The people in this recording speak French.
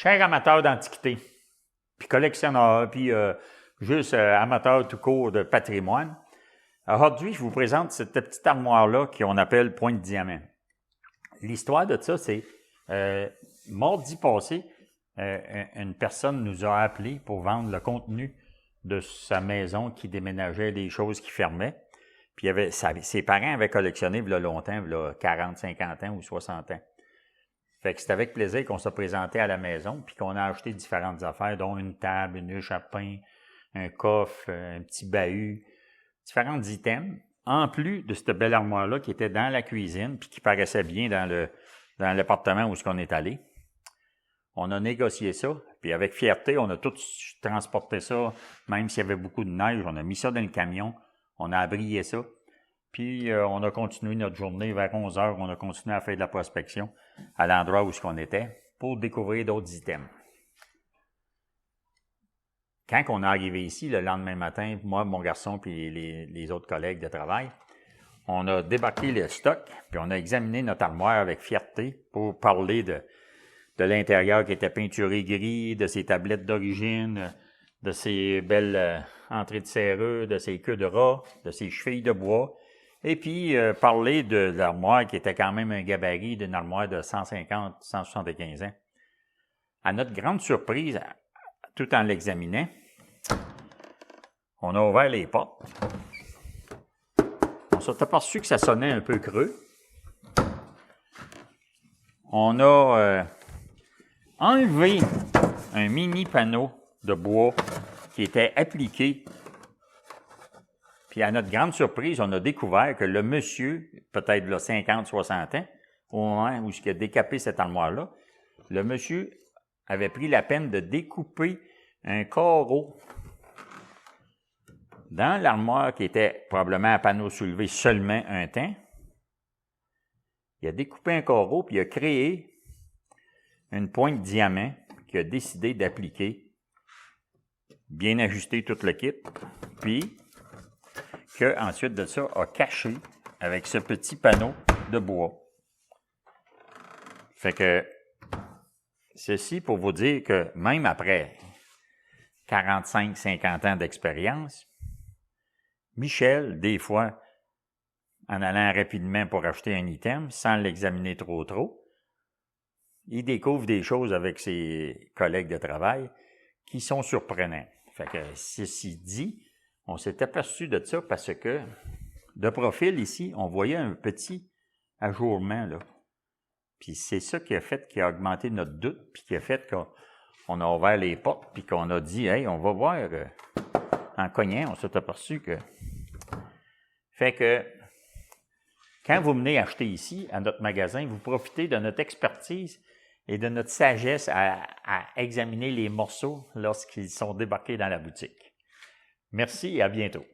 Chers amateurs d'antiquité, puis collectionneurs, puis juste amateurs tout court de patrimoine, aujourd'hui, je vous présente cette petite armoire-là qu'on appelle Point de Diamant. L'histoire de ça, c'est mardi passé, une personne nous a appelé pour vendre le contenu de sa maison qui déménageait, des choses qui fermaient. Puis ses parents avaient collectionné il y a longtemps, il y a 40, 50 ans ou 60 ans. Fait que c'est avec plaisir qu'on s'est présenté à la maison puis qu'on a acheté différentes affaires, dont une table, une huche à pain, un coffre, un petit bahut, différents items, en plus de cette belle armoire-là qui était dans la cuisine puis qui paraissait bien dans l'appartement où on est allé. On a négocié ça, puis avec fierté, on a tout transporté ça, même s'il y avait beaucoup de neige, on a mis ça dans le camion, on a abrié ça, puis on a continué notre journée vers 11 heures, on a continué à faire de la prospection à l'endroit où on était pour découvrir d'autres items. Quand on est arrivé ici, le lendemain matin, moi, mon garçon puis les autres collègues de travail, on a débarqué le stock, puis on a examiné notre armoire avec fierté pour parler de l'intérieur qui était peinturé gris, de ses tablettes d'origine, de ses belles entrées de serrure, de ses queues de rat, de ses chevilles de bois, et puis parler de l'armoire qui était quand même un gabarit d'une armoire de 150, 175 ans. À notre grande surprise, tout en l'examinant, on a ouvert les portes. On s'est aperçu que ça sonnait un peu creux. On a enlevé un mini panneau de bois qui était appliqué. Puis à notre grande surprise, on a découvert que le monsieur, peut-être là 50, 60 ans, au moment où il a décapé cette armoire-là, le monsieur avait pris la peine de découper un carreau dans l'armoire qui était probablement à panneau soulevé seulement un temps. Il a découpé un carreau puis il a créé une pointe de diamant qu'il a décidé d'appliquer, bien ajusté tout le kit, puis qu'ensuite de ça a caché avec ce petit panneau de bois. Fait que ceci pour vous dire que même après 45, 50 ans d'expérience, Michel, des fois, en allant rapidement pour acheter un item, sans l'examiner trop, il découvre des choses avec ses collègues de travail qui sont surprenants. Fait que, ceci dit, on s'est aperçu de ça parce que, de profil ici, on voyait un petit ajourement, là. Puis c'est ça qui a augmenté notre doute, puis qui a fait qu'on a ouvert les portes, puis qu'on a dit, hey, on va voir. En cognant, on s'est aperçu que... Fait que, quand vous venez acheter ici, à notre magasin, vous profitez de notre expertise et de notre sagesse à examiner les morceaux lorsqu'ils sont débarqués dans la boutique. Merci et à bientôt.